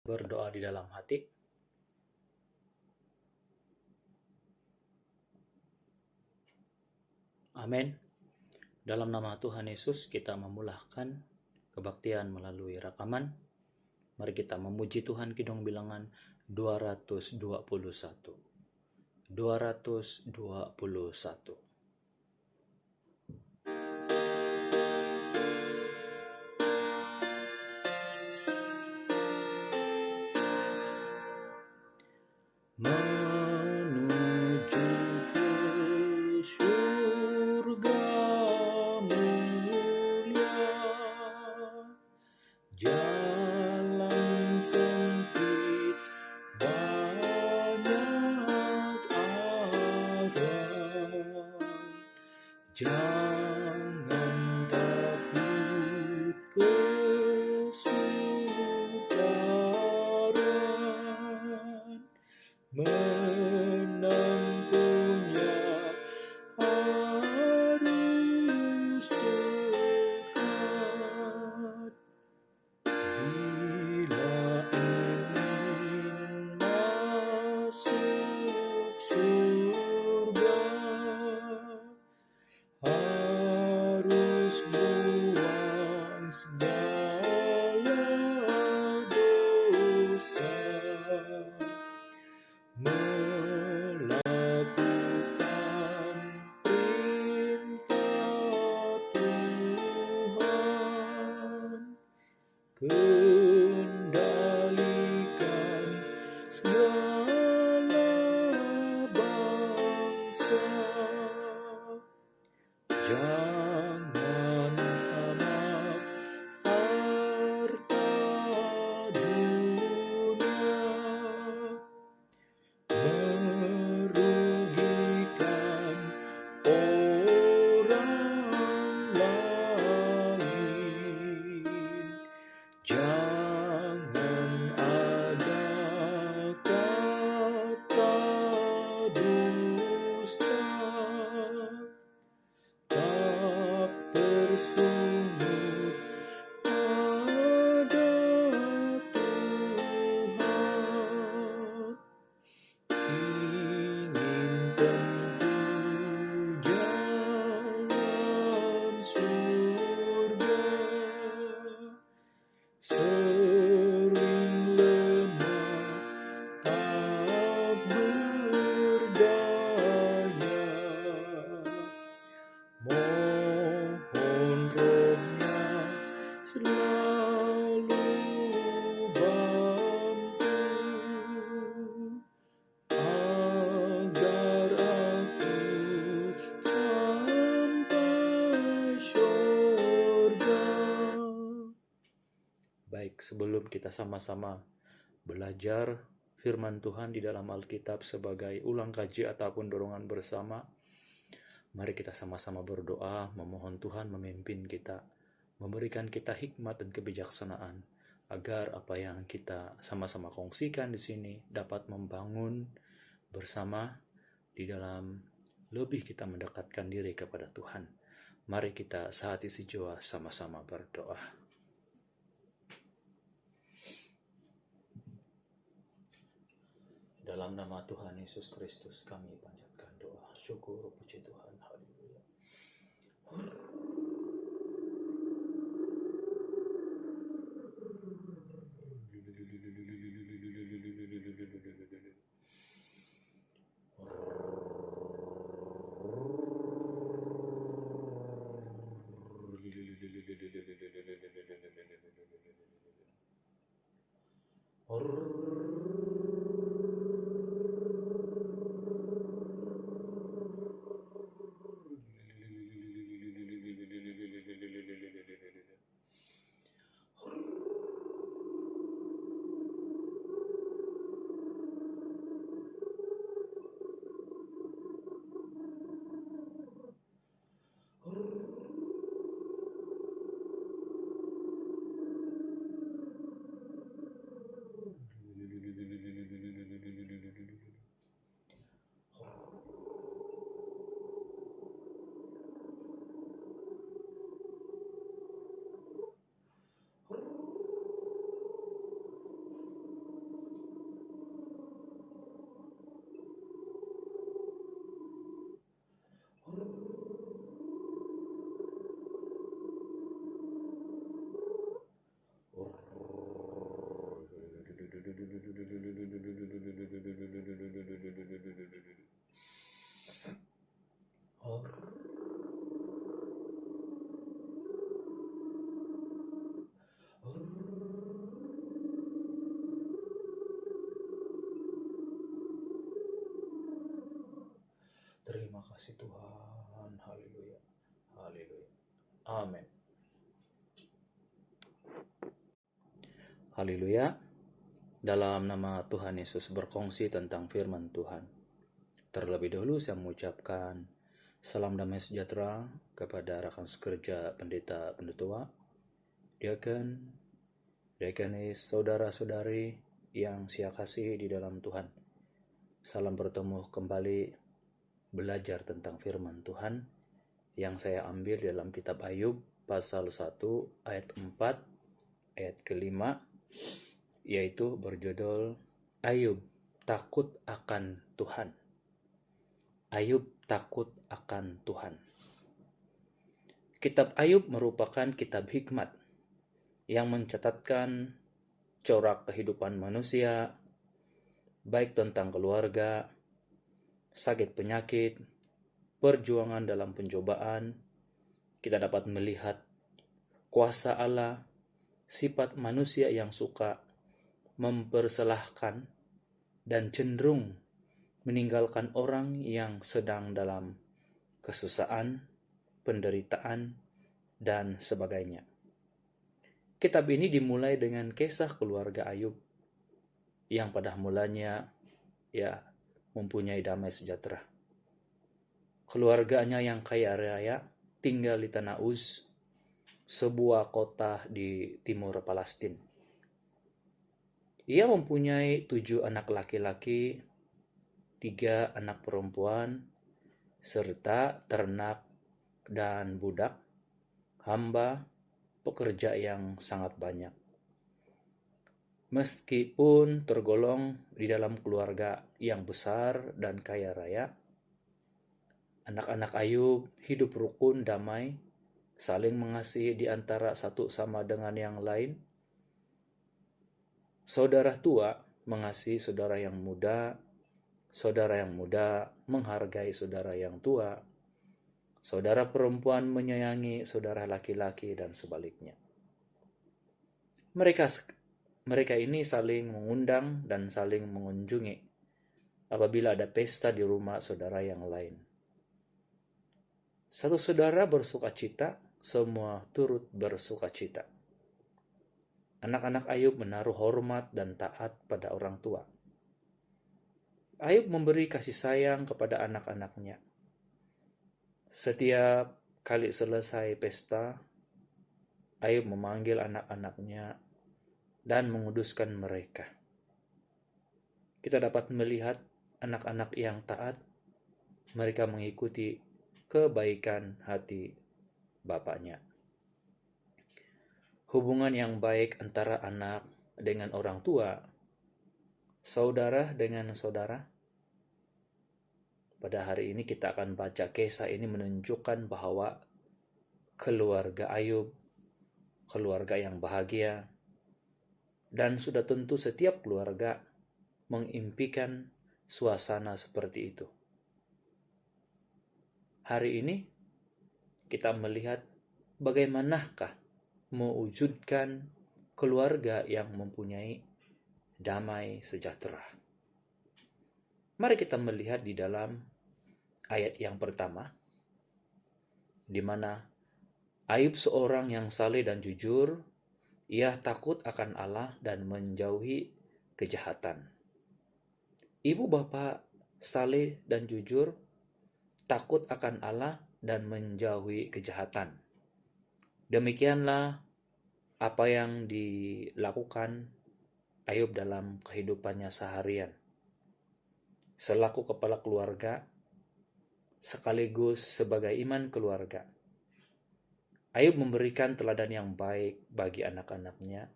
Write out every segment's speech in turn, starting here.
Berdoa di dalam hati. Amin. Dalam nama Tuhan Yesus kita memulahkan kebaktian melalui rekaman. Mari kita memuji Tuhan Kidung Bilangan 221. 221. Menuju ke surga mulia, jalan sempit banyak arah. Jangan takut kesukaran, menang punya harus dekat. Bila ingin masuk surga, harus buang segala dosa, melakukan perintah Tuhan, kendalikan segala bangsa. Jangan tamak harta dunia, merugikan orang lain. Jangan ada kata dusta, tak tersungut pada Tuhan. Ingin tempuh jalan surga, sering lemah tak berdaya. Mohon Roh-Nya selalu bantu, agar aku sampai surga. Baik, sebelum kita sama-sama belajar firman Tuhan di dalam Alkitab sebagai ulang kaji ataupun dorongan bersama, mari kita sama-sama berdoa memohon Tuhan memimpin kita, memberikan kita hikmat dan kebijaksanaan, agar apa yang kita sama-sama kongsikan di sini dapat membangun bersama di dalam lebih kita mendekatkan diri kepada Tuhan. Mari kita sehati sejiwa sama-sama berdoa. Dalam nama Tuhan Yesus Kristus kami panjatkan doa, syukur, puji Tuhan, haleluya. kasih Tuhan. Haleluya. Haleluya. Amin. Haleluya. Dalam nama Tuhan Yesus berkongsi tentang firman Tuhan. Terlebih dahulu saya mengucapkan salam damai sejahtera kepada rekan sekerja pendeta pendetua, diaken, diakenis, saudara-saudari yang saya kasih di dalam Tuhan. Salam bertemu kembali belajar tentang firman Tuhan yang saya ambil dalam kitab Ayub pasal 1 ayat 4 ayat kelima, yaitu berjudul Ayub takut akan Tuhan. Ayub takut akan Tuhan. Kitab Ayub merupakan kitab hikmat yang mencatatkan corak kehidupan manusia, baik tentang keluarga, sakit penyakit, perjuangan dalam pencobaan. Kita dapat melihat kuasa Allah, sifat manusia yang suka mempersalahkan dan cenderung meninggalkan orang yang sedang dalam kesusahan, penderitaan, dan sebagainya. Kitab ini dimulai dengan kisah keluarga Ayub yang pada mulanya mempunyai damai sejahtera. Keluarganya yang kaya raya tinggal di Tanah Uz, sebuah kota di timur Palestina. Ia mempunyai 7 anak laki-laki, 3 anak perempuan, serta ternak dan budak, hamba, pekerja yang sangat banyak. Meskipun tergolong di dalam keluarga yang besar dan kaya raya, anak-anak Ayub hidup rukun, damai, saling mengasihi di antara satu sama dengan yang lain. Saudara tua mengasihi saudara yang muda, saudara yang muda menghargai saudara yang tua, saudara perempuan menyayangi saudara laki-laki, dan sebaliknya. Mereka ini saling mengundang dan saling mengunjungi apabila ada pesta di rumah saudara yang lain. Satu saudara bersuka cita, semua turut bersuka cita. Anak-anak Ayub menaruh hormat dan taat pada orang tua. Ayub memberi kasih sayang kepada anak-anaknya. Setiap kali selesai pesta, Ayub memanggil anak-anaknya dan menguduskan mereka. Kita dapat melihat anak-anak yang taat, mereka mengikuti kebaikan hati bapaknya. Hubungan yang baik antara anak dengan orang tua, saudara dengan saudara. Pada hari ini kita akan baca kisah ini menunjukkan bahwa keluarga Ayub, keluarga yang bahagia, dan sudah tentu setiap keluarga mengimpikan suasana seperti itu. Hari ini kita melihat bagaimanakah mewujudkan keluarga yang mempunyai damai sejahtera. Mari kita melihat di dalam ayat yang pertama, di mana Ayub seorang yang saleh dan jujur, ia takut akan Allah dan menjauhi kejahatan. Ibu bapa saleh dan jujur, takut akan Allah dan menjauhi kejahatan. Demikianlah apa yang dilakukan Ayub dalam kehidupannya seharian. Selaku kepala keluarga, sekaligus sebagai iman keluarga, Ayub memberikan teladan yang baik bagi anak-anaknya,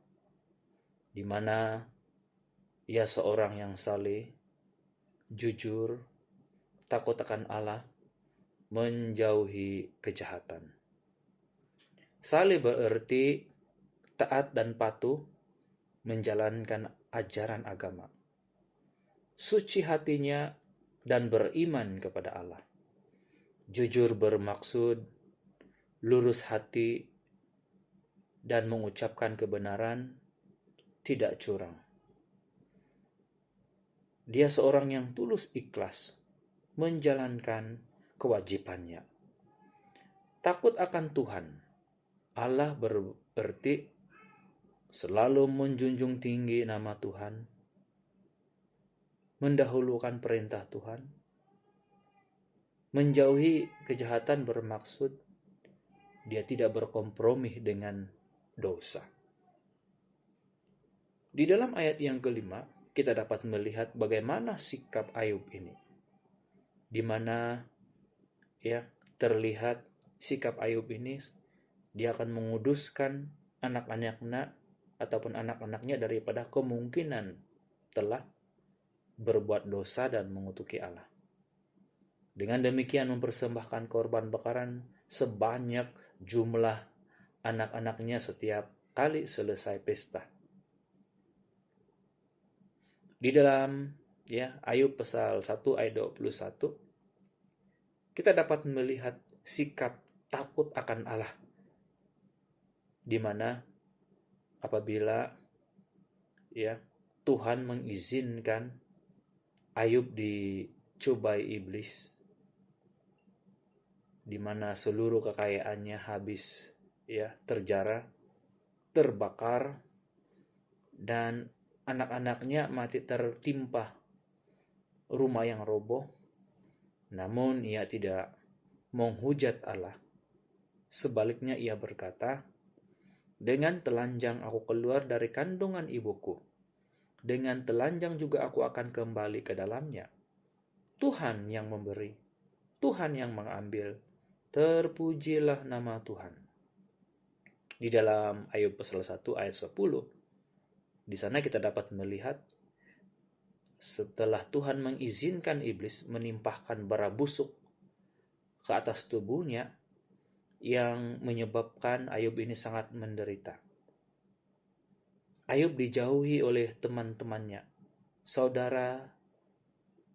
di mana ia seorang yang saleh, jujur, takut akan Allah, menjauhi kejahatan. Saleh berarti taat dan patuh menjalankan ajaran agama, suci hatinya dan beriman kepada Allah. Jujur bermaksud lurus hati dan mengucapkan kebenaran, tidak curang. Dia seorang yang tulus ikhlas menjalankan kewajibannya. Takut akan Tuhan Allah berarti selalu menjunjung tinggi nama Tuhan, mendahulukan perintah Tuhan, menjauhi kejahatan bermaksud dia tidak berkompromi dengan dosa. Di dalam ayat yang kelima, kita dapat melihat bagaimana sikap Ayub ini. Di mana terlihat sikap Ayub ini, dia akan menguduskan anak-anaknya ataupun anak-anaknya daripada kemungkinan telah berbuat dosa dan mengutuki Allah. Dengan demikian mempersembahkan korban bakaran sebanyak jumlah anak-anaknya setiap kali selesai pesta. Di dalam Ayub pasal 1 ayat 21, kita dapat melihat sikap takut akan Allah, di mana apabila Tuhan mengizinkan Ayub dicobai iblis, di mana seluruh kekayaannya habis terjara, terbakar, dan anak-anaknya mati tertimpa rumah yang roboh. Namun ia tidak menghujat Allah. Sebaliknya ia berkata, dengan telanjang aku keluar dari kandungan ibuku. Dengan telanjang juga aku akan kembali ke dalamnya. Tuhan yang memberi, Tuhan yang mengambil. Terpujilah nama Tuhan. Di dalam Ayub pasal 1 ayat 10, di sana kita dapat melihat setelah Tuhan mengizinkan iblis menimpahkan bara busuk ke atas tubuhnya yang menyebabkan Ayub ini sangat menderita. Ayub dijauhi oleh teman-temannya,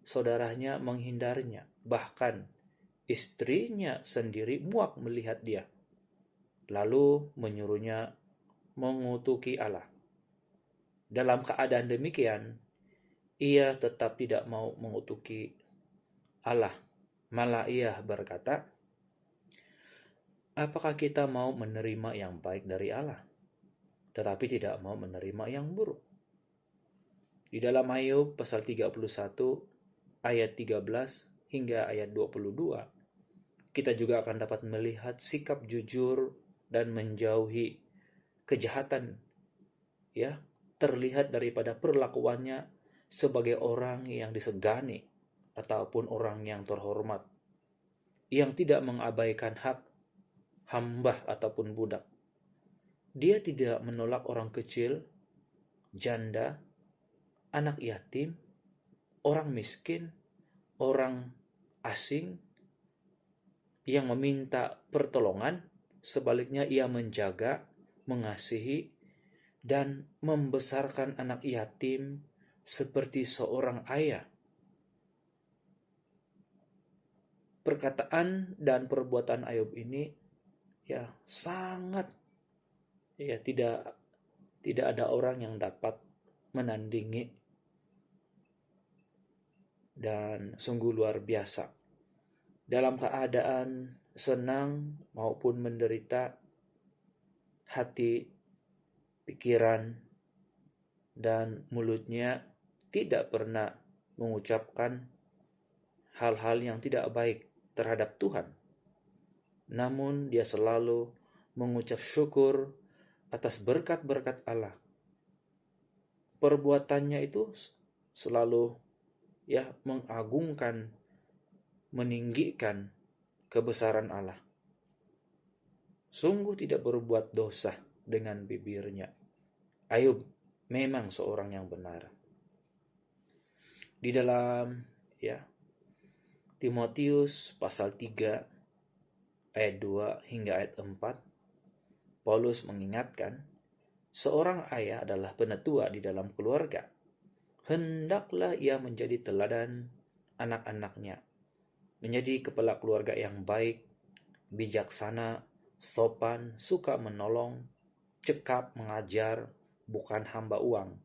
saudaranya menghindarinya, bahkan istrinya sendiri muak melihat dia, lalu menyuruhnya mengutuki Allah. Dalam keadaan demikian, ia tetap tidak mau mengutuki Allah. Malah ia berkata, apakah kita mau menerima yang baik dari Allah, tetapi tidak mau menerima yang buruk? Di dalam Ayub pasal 31 ayat 13 hingga ayat 22, kita juga akan dapat melihat sikap jujur dan menjauhi kejahatan terlihat daripada perlakuannya sebagai orang yang disegani ataupun orang yang terhormat, yang tidak mengabaikan hak hamba ataupun budak. Dia tidak menolak orang kecil, janda, anak yatim, orang miskin, orang asing yang meminta pertolongan. Sebaliknya ia menjaga, mengasihi, dan membesarkan anak yatim seperti seorang ayah. Perkataan dan perbuatan Ayub ini sangat tidak ada orang yang dapat menandingi, dan sungguh luar biasa. Dalam keadaan senang maupun menderita, hati, pikiran, dan mulutnya tidak pernah mengucapkan hal-hal yang tidak baik terhadap Tuhan. Namun dia selalu mengucap syukur atas berkat-berkat Allah. Perbuatannya itu selalu mengagungkan, meninggikan kebesaran Allah. Sungguh tidak berbuat dosa dengan bibirnya. Ayub memang seorang yang benar. Di dalam Timotius pasal 3 ayat 2 hingga ayat 4, Paulus mengingatkan, seorang ayah adalah penetua di dalam keluarga. Hendaklah ia menjadi teladan anak-anaknya, menjadi kepala keluarga yang baik, bijaksana, sopan, suka menolong, cekap mengajar, bukan hamba uang.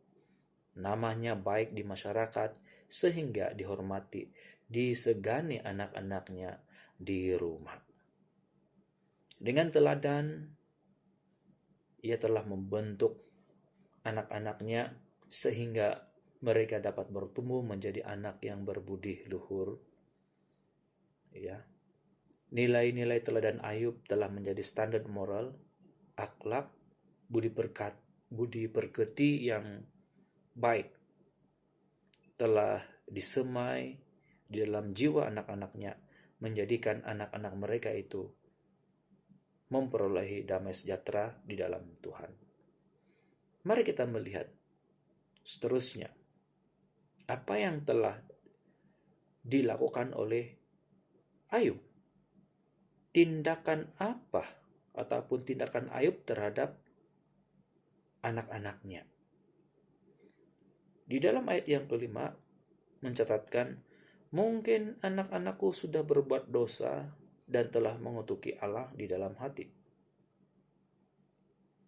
Namanya baik di masyarakat sehingga dihormati, disegani anak-anaknya, di rumah. Dengan teladan, ia telah membentuk anak-anaknya sehingga mereka dapat bertumbuh menjadi anak yang berbudi luhur. Ya. Nilai-nilai teladan Ayub telah menjadi standar moral, akhlak, budi pekerti yang baik telah disemai di dalam jiwa anak-anaknya, menjadikan anak-anak mereka itu memperolehi damai sejahtera di dalam Tuhan. Mari kita melihat seterusnya apa yang telah dilakukan oleh Ayub. Tindakan apa ataupun tindakan Ayub terhadap anak-anaknya. Di dalam ayat yang kelima mencatatkan, mungkin anak-anakku sudah berbuat dosa dan telah mengutuki Allah di dalam hati.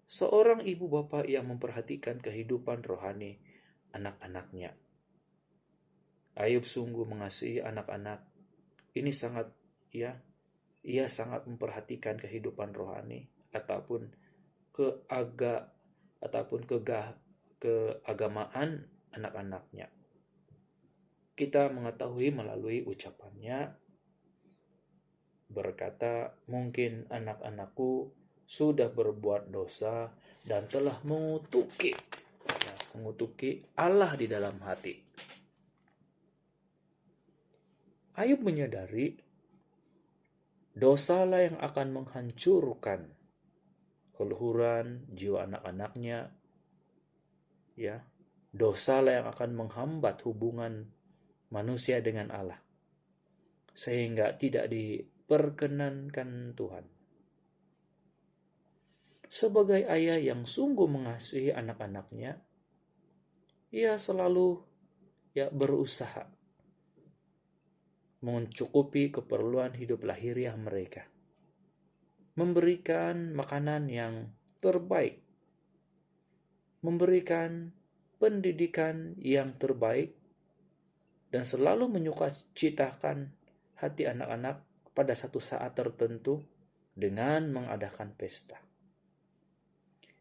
Seorang ibu bapa yang memperhatikan kehidupan rohani anak-anaknya. Ayub sungguh mengasihi anak-anak. Ini sangat ia sangat memperhatikan kehidupan rohani ataupun keagamaan anak-anaknya. Kita mengetahui melalui ucapannya berkata, mungkin anak-anakku sudah berbuat dosa dan telah mengutuki Allah di dalam hati. Ayub menyadari dosalah yang akan menghancurkan keluhuran jiwa anak-anaknya. Ya, dosalah yang akan menghambat hubungan manusia dengan Allah sehingga tidak diperkenankan Tuhan. Sebagai ayah yang sungguh mengasihi anak-anaknya, ia selalu berusaha mencukupi keperluan hidup lahiriah mereka, memberikan makanan yang terbaik, memberikan pendidikan yang terbaik, dan selalu menyukacitakan hati anak-anak pada satu saat tertentu dengan mengadakan pesta.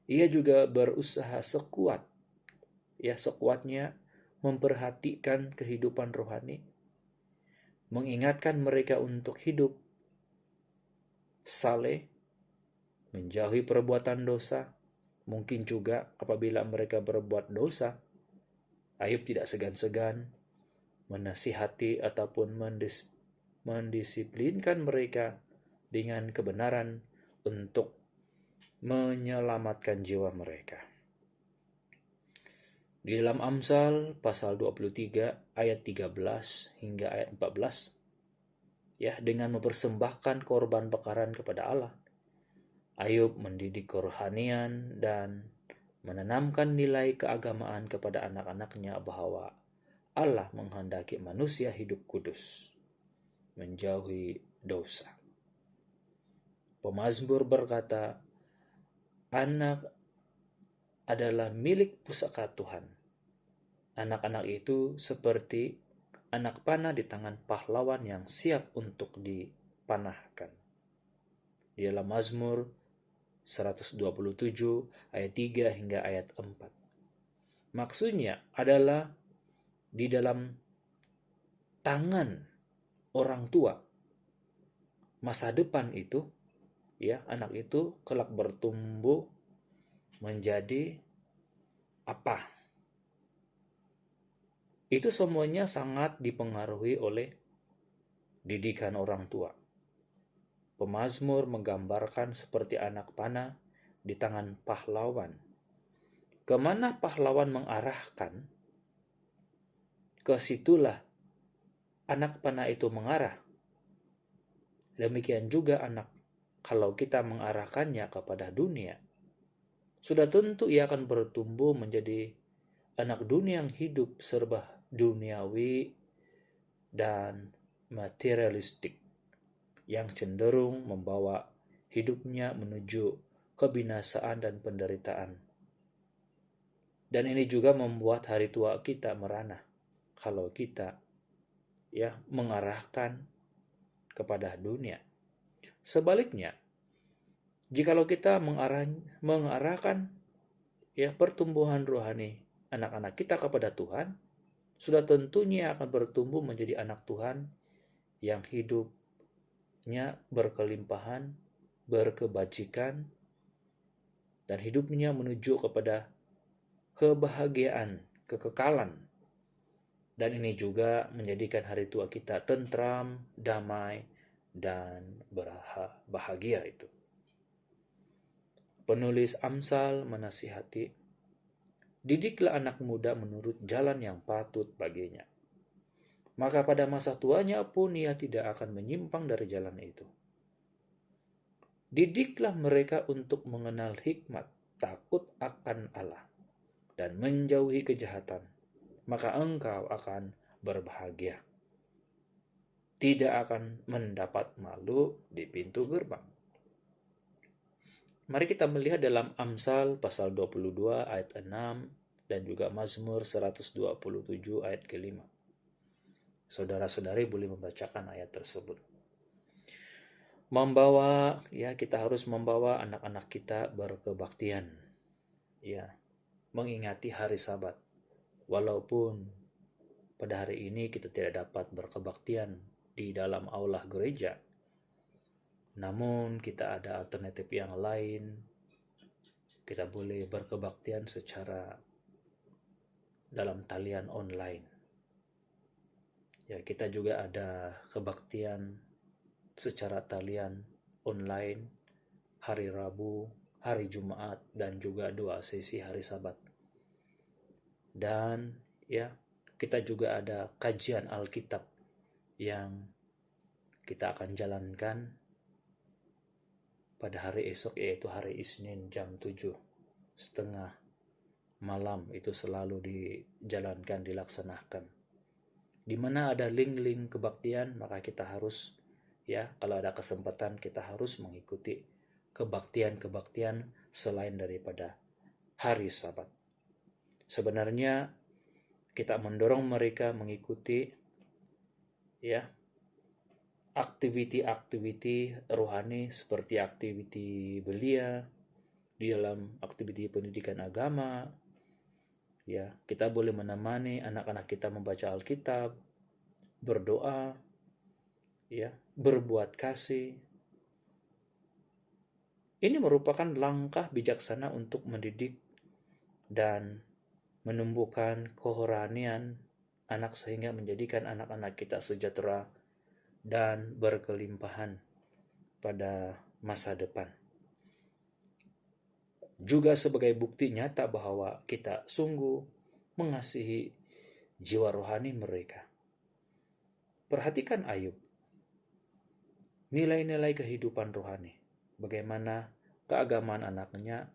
Ia juga berusaha sekuatnya memperhatikan kehidupan rohani, mengingatkan mereka untuk hidup saleh, menjauhi perbuatan dosa. Mungkin juga apabila mereka berbuat dosa, Ayub tidak segan-segan menasihati ataupun mendisiplinkan mereka dengan kebenaran untuk menyelamatkan jiwa mereka. Di dalam Amsal pasal 23 ayat 13 hingga ayat 14, dengan mempersembahkan korban bakaran kepada Allah, Ayub mendidik kerohanian dan menanamkan nilai keagamaan kepada anak-anaknya bahwa Allah menghendaki manusia hidup kudus, menjauhi dosa. Pemazmur berkata, anak adalah milik pusaka Tuhan. Anak-anak itu seperti anak panah di tangan pahlawan yang siap untuk dipanahkan. Di dalam Mazmur 127 ayat 3 hingga ayat 4. Maksudnya adalah di dalam tangan orang tua masa depan itu, anak itu kelak bertumbuh menjadi apa? Itu semuanya sangat dipengaruhi oleh didikan orang tua. Pemazmur menggambarkan seperti anak panah di tangan pahlawan. Kemana pahlawan mengarahkan, ke situlah anak panah itu mengarah. Demikian juga anak, kalau kita mengarahkannya kepada dunia, sudah tentu ia akan bertumbuh menjadi anak dunia yang hidup serba duniawi dan materialistik, yang cenderung membawa hidupnya menuju kebinasaan dan penderitaan. Dan ini juga membuat hari tua kita merana kalau kita mengarahkan kepada dunia. Sebaliknya, jikalau kita mengarahkan pertumbuhan rohani anak-anak kita kepada Tuhan, sudah tentunya akan bertumbuh menjadi anak Tuhan yang hidupnya berkelimpahan, berkebajikan, dan hidupnya menuju kepada kebahagiaan, kekekalan. Dan ini juga menjadikan hari tua kita tentram, damai, dan bahagia itu. Penulis Amsal menasihati, didiklah anak muda menurut jalan yang patut baginya. Maka pada masa tuanya pun ia tidak akan menyimpang dari jalan itu. Didiklah mereka untuk mengenal hikmat, takut akan Allah, dan menjauhi kejahatan. Maka engkau akan berbahagia. Tidak akan mendapat malu di pintu gerbang. Mari kita melihat dalam Amsal pasal 22 ayat 6 dan juga Mazmur 127 ayat ke-5. Saudara-saudari boleh membacakan ayat tersebut. Kita harus membawa anak-anak kita berkebaktian. Mengingati hari Sabat. Walaupun pada hari ini kita tidak dapat berkebaktian di dalam aula gereja, namun kita ada alternatif yang lain. Kita boleh berkebaktian secara dalam talian online. Kita juga ada kebaktian secara talian online hari Rabu, hari Jumat, dan juga 2 sesi hari Sabat. Dan kita juga ada kajian Alkitab yang kita akan jalankan pada hari esok, yaitu hari Isnin jam 7:30 malam. Itu selalu dijalankan, dilaksanakan. Di mana ada link-link kebaktian, maka kita harus kalau ada kesempatan kita harus mengikuti kebaktian-kebaktian selain daripada hari Sabat. Sebenarnya kita mendorong mereka mengikuti aktiviti-aktiviti rohani seperti aktiviti belia, di dalam aktiviti pendidikan agama. Kita boleh menemani anak-anak kita membaca Alkitab, berdoa, berbuat kasih. Ini merupakan langkah bijaksana untuk mendidik dan menumbuhkan kerohanian anak sehingga menjadikan anak-anak kita sejahtera dan berkelimpahan pada masa depan. Juga sebagai bukti nyata bahwa kita sungguh mengasihi jiwa rohani mereka. Perhatikan Ayub. Nilai-nilai kehidupan rohani. Bagaimana keagamaan anaknya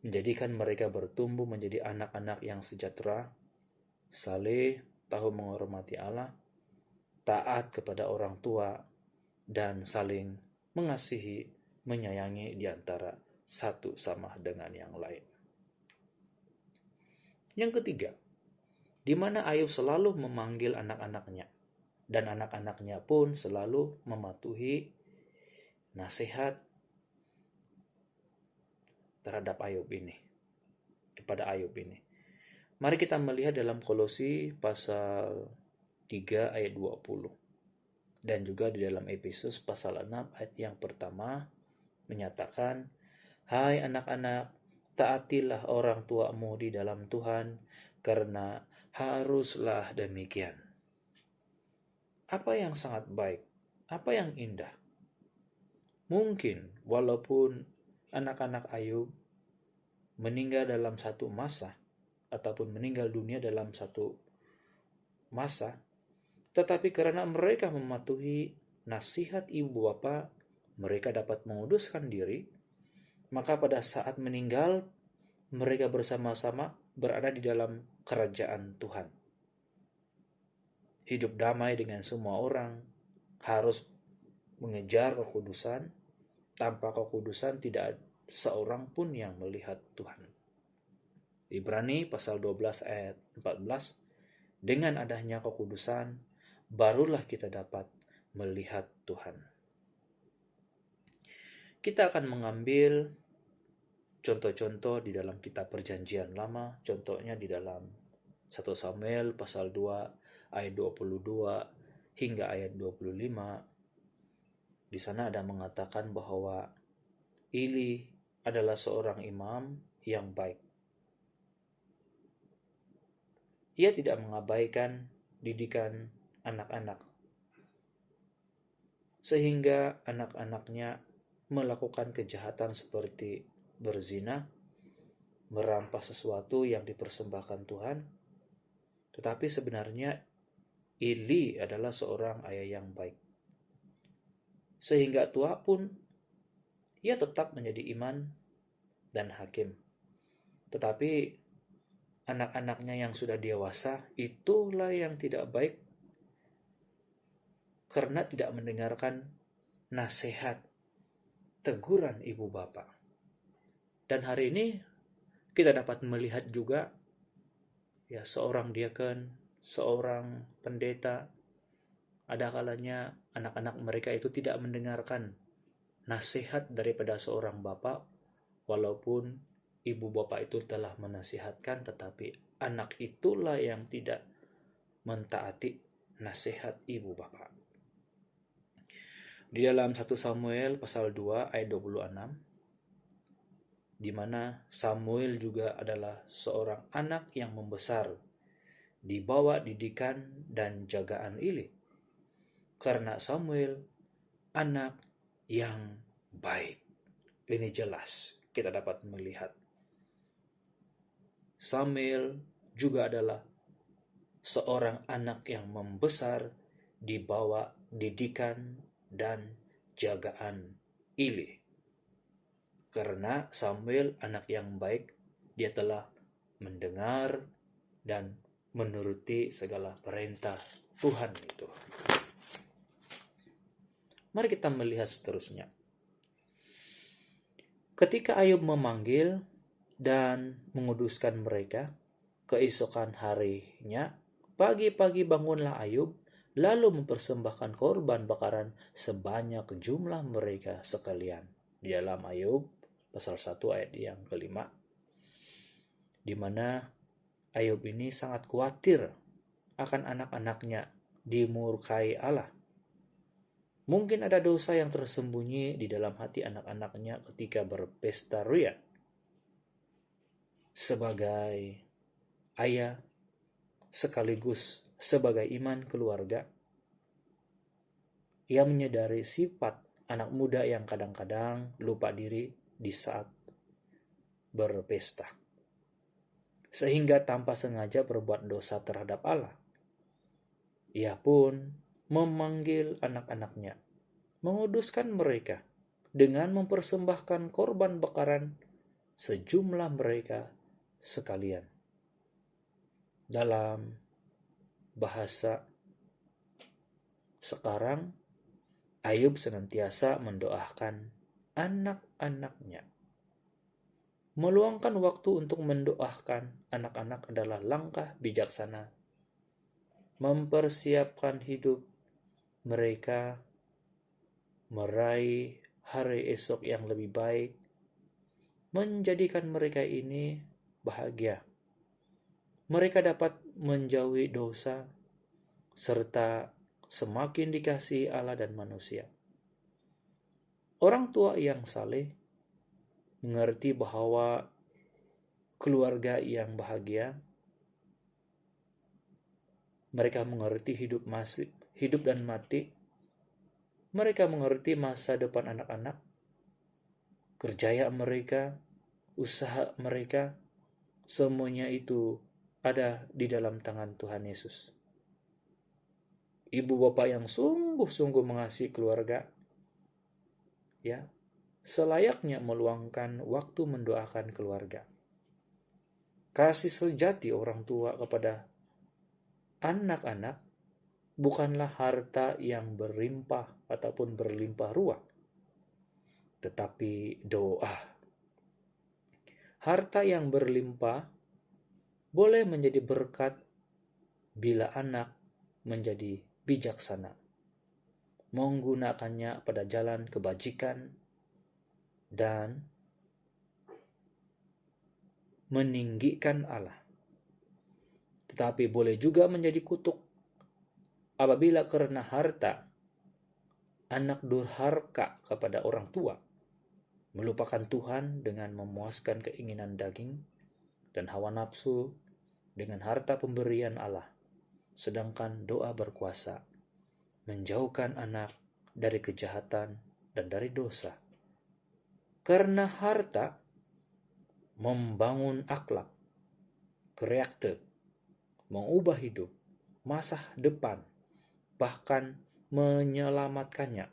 menjadikan mereka bertumbuh menjadi anak-anak yang sejahtera, saleh, tahu menghormati Allah, taat kepada orang tua, dan saling mengasihi, menyayangi di antara satu sama dengan yang lain. Yang ketiga, di mana Ayub selalu memanggil anak-anaknya, dan anak-anaknya pun selalu mematuhi nasihat terhadap Ayub ini, kepada Ayub ini. Mari kita melihat dalam Kolose pasal 3 ayat 20. Dan juga di dalam Efesus pasal 6 ayat yang pertama menyatakan, hai anak-anak, taatilah orang tuamu di dalam Tuhan, karena haruslah demikian. Apa yang sangat baik, apa yang indah. Mungkin walaupun anak-anak Ayub meninggal dalam satu masa, ataupun meninggal dunia dalam satu masa, tetapi karena mereka mematuhi nasihat ibu bapa, mereka dapat menguduskan diri, maka pada saat meninggal, mereka bersama-sama berada di dalam kerajaan Tuhan. Hidup damai dengan semua orang, harus mengejar kekudusan. Tanpa kekudusan tidak seorang pun yang melihat Tuhan. Ibrani pasal 12 ayat 14, dengan adanya kekudusan, barulah kita dapat melihat Tuhan. Kita akan mengambil contoh-contoh di dalam kitab Perjanjian Lama, contohnya di dalam 1 Samuel pasal 2 ayat 22 hingga ayat 25. Di sana ada mengatakan bahwa Eli adalah seorang imam yang baik. Ia tidak mengabaikan didikan anak-anak, sehingga anak-anaknya melakukan kejahatan seperti berzina, merampas sesuatu yang dipersembahkan Tuhan. Tetapi sebenarnya Eli adalah seorang ayah yang baik. Sehingga tua pun ia tetap menjadi iman dan hakim. Tetapi anak-anaknya yang sudah dewasa itulah yang tidak baik karena tidak mendengarkan nasihat, teguran ibu bapak. Dan hari ini kita dapat melihat juga ya seorang diaken, seorang pendeta, ada kalanya anak-anak mereka itu tidak mendengarkan nasihat daripada seorang bapak, walaupun ibu bapak itu telah menasihatkan, tetapi anak itulah yang tidak mentaati nasihat ibu bapak. Di dalam 1 Samuel pasal 2 ayat 26, di mana Samuel juga adalah seorang anak yang membesar di bawah didikan dan jagaan Eli. Karena Samuel anak yang baik. Ini jelas kita dapat melihat. Samuel juga adalah seorang anak yang membesar di bawah didikan dan jagaan Eli. Karena Samuel anak yang baik, dia telah mendengar dan menuruti segala perintah Tuhan itu. Mari kita melihat seterusnya. Ketika Ayub memanggil dan menguduskan mereka, keesokan harinya, pagi-pagi bangunlah Ayub, lalu mempersembahkan korban bakaran sebanyak jumlah mereka sekalian. Di dalam Ayub pasal 1 ayat yang kelima, di mana Ayub ini sangat khawatir akan anak-anaknya dimurkai Allah. Mungkin ada dosa yang tersembunyi di dalam hati anak-anaknya ketika berpesta ria. Sebagai ayah, sekaligus sebagai iman keluarga, ia menyadari sifat anak muda yang kadang-kadang lupa diri di saat berpesta, sehingga tanpa sengaja berbuat dosa terhadap Allah. Ia pun memanggil anak-anaknya, menguduskan mereka dengan mempersembahkan korban bakaran sejumlah mereka sekalian. Dalam bahasa sekarang, Ayub senantiasa mendoakan anak-anaknya. Meluangkan waktu untuk mendoakan anak-anak adalah langkah bijaksana. Mempersiapkan hidup mereka meraih hari esok yang lebih baik, menjadikan mereka ini bahagia. Mereka dapat menjauhi dosa, serta semakin dikasihi Allah dan manusia. Orang tua yang saleh mengerti bahwa keluarga yang bahagia, mereka mengerti hidup dan mati, mereka mengerti masa depan anak-anak, kerjaya mereka, usaha mereka, semuanya itu ada di dalam tangan Tuhan Yesus. Ibu bapak yang sungguh-sungguh mengasihi keluarga, ya, selayaknya meluangkan waktu mendoakan keluarga. Kasih sejati orang tua kepada anak-anak bukanlah harta yang berlimpah ataupun berlimpah ruah, tetapi doa. Harta yang berlimpah boleh menjadi berkat bila anak menjadi bijaksana. menggunakannya pada jalan kebajikan, dan meninggikan Allah. Tetapi boleh juga menjadi kutuk apabila karena harta anak durhaka kepada orang tua, melupakan Tuhan dengan memuaskan keinginan daging dan hawa nafsu dengan harta pemberian Allah, sedangkan doa berkuasa menjauhkan anak dari kejahatan dan dari dosa. Karena harta membangun akhlak, karakter, mengubah hidup, masa depan, bahkan menyelamatkannya.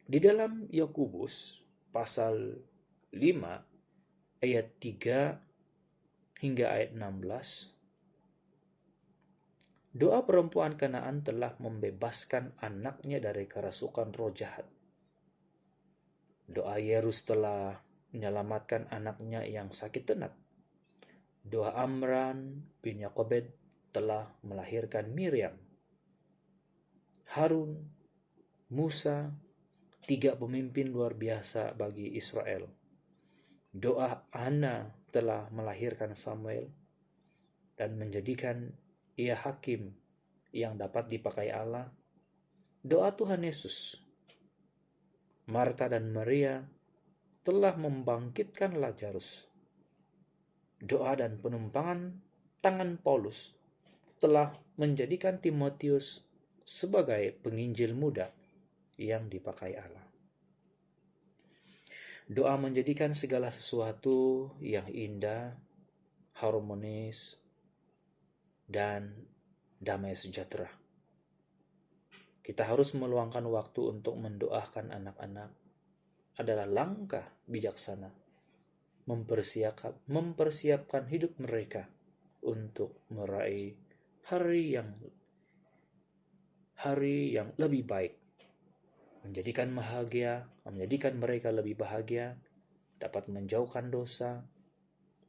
Di dalam Yakobus pasal 5 ayat 3 hingga ayat 16, doa perempuan Kanaan telah membebaskan anaknya dari kerasukan roh jahat. Doa Yerus telah menyelamatkan anaknya yang sakit tenat. Doa Amran bin Yokobed telah melahirkan Miriam. Harun, Musa, 3 pemimpin luar biasa bagi Israel. Doa Hana telah melahirkan Samuel dan menjadikan ia hakim yang dapat dipakai Allah. Doa Tuhan Yesus, Marta dan Maria telah membangkitkan Lazarus. Doa dan penumpangan tangan Paulus telah menjadikan Timotius sebagai penginjil muda yang dipakai Allah. Doa menjadikan segala sesuatu yang indah, harmonis, dan damai sejahtera. Kita harus meluangkan waktu untuk mendoakan anak-anak. Adalah langkah bijaksana mempersiapkan hidup mereka untuk meraih hari yang lebih baik, menjadikan mereka lebih bahagia, dapat menjauhkan dosa,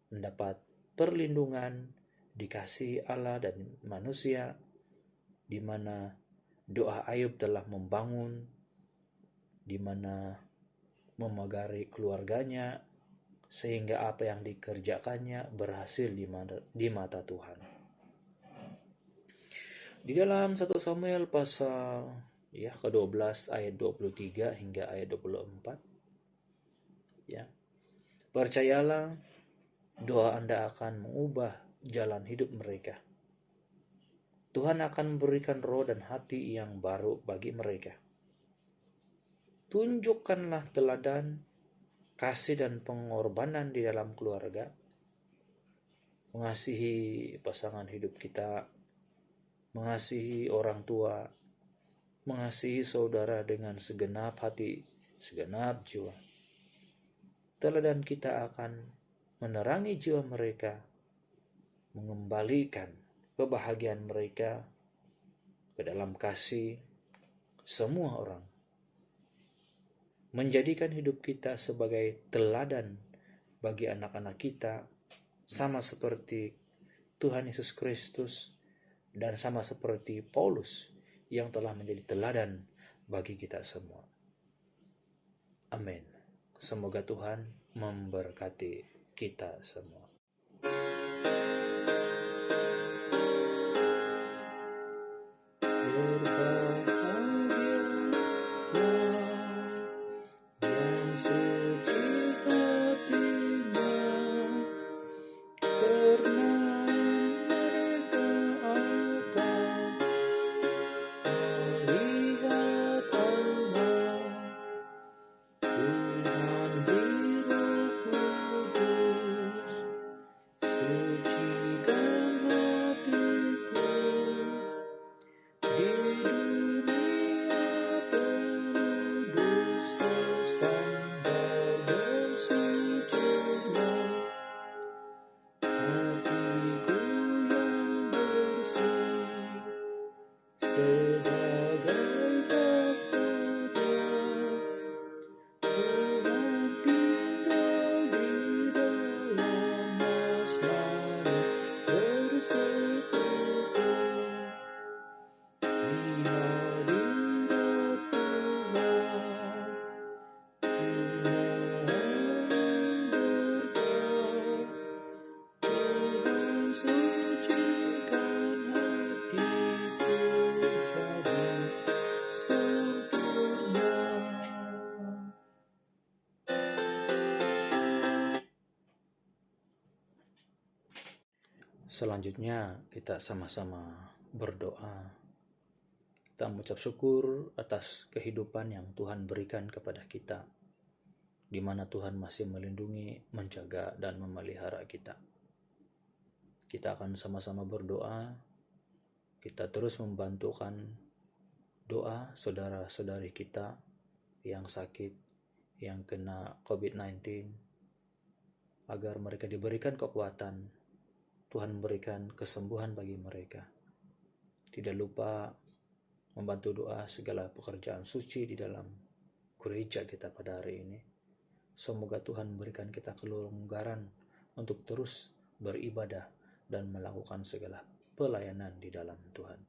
mendapat perlindungan, dikasihi Allah dan manusia, di mana doa Ayub telah membangun, di mana memagari keluarganya, sehingga apa yang dikerjakannya berhasil di mata Tuhan. Di dalam 1 Samuel pasal ke-12 ayat 23 hingga ayat 24, percayalah, doa Anda akan mengubah jalan hidup mereka. Tuhan akan memberikan roh dan hati yang baru bagi mereka. Tunjukkanlah teladan, kasih dan pengorbanan di dalam keluarga. Mengasihi pasangan hidup kita, mengasihi orang tua, mengasihi saudara dengan segenap hati, segenap jiwa. Teladan kita akan menerangi jiwa mereka, mengembalikan kebahagiaan mereka ke dalam kasih semua orang. Menjadikan hidup kita sebagai teladan bagi anak-anak kita, sama seperti Tuhan Yesus Kristus dan sama seperti Paulus yang telah menjadi teladan bagi kita semua. Amin. Semoga Tuhan memberkati kita semua. Selanjutnya kita sama-sama berdoa. Kita mengucap syukur atas kehidupan yang Tuhan berikan kepada kita, di mana Tuhan masih melindungi, menjaga, dan memelihara kita. Kita akan sama-sama berdoa. Kita terus membantukan doa saudara-saudari kita yang sakit, yang kena COVID-19, agar mereka diberikan kekuatan. Tuhan memberikan kesembuhan bagi mereka. Tidak lupa membantu doa segala pekerjaan suci di dalam gereja kita pada hari ini. Semoga Tuhan memberikan kita kelonggaran untuk terus beribadah dan melakukan segala pelayanan di dalam Tuhan.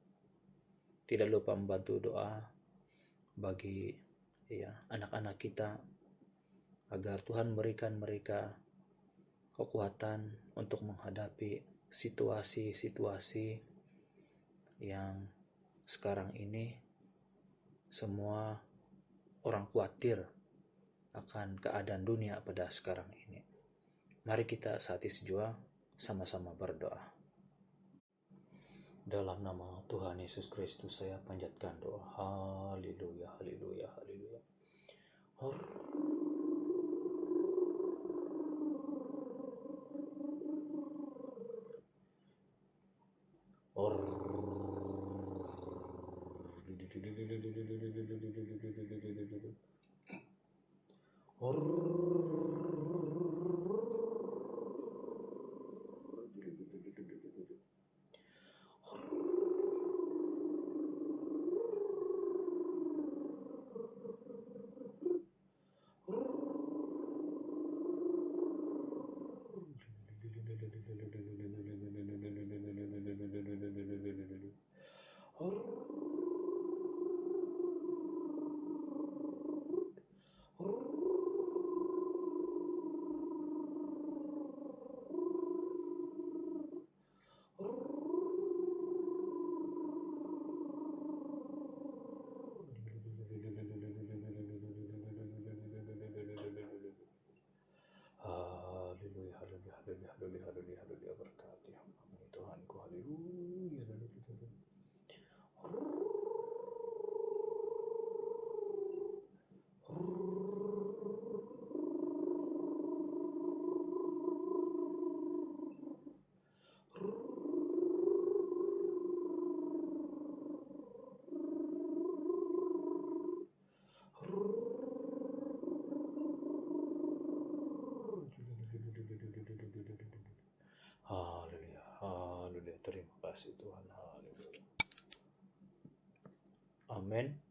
Tidak lupa membantu doa bagi anak-anak kita, agar Tuhan memberikan mereka kekuatan untuk menghadapi situasi-situasi yang sekarang ini semua orang khawatir akan keadaan dunia pada sekarang ini. Mari kita saat isjua sama-sama berdoa. Dalam nama Tuhan Yesus Kristus saya panjatkan doa. Haleluya, haleluya, haleluya. Haleluya, berkati hamba Tuhanku, haleluya. Haleluya, haleluya, terima kasih Tuhan, haleluya. Amin.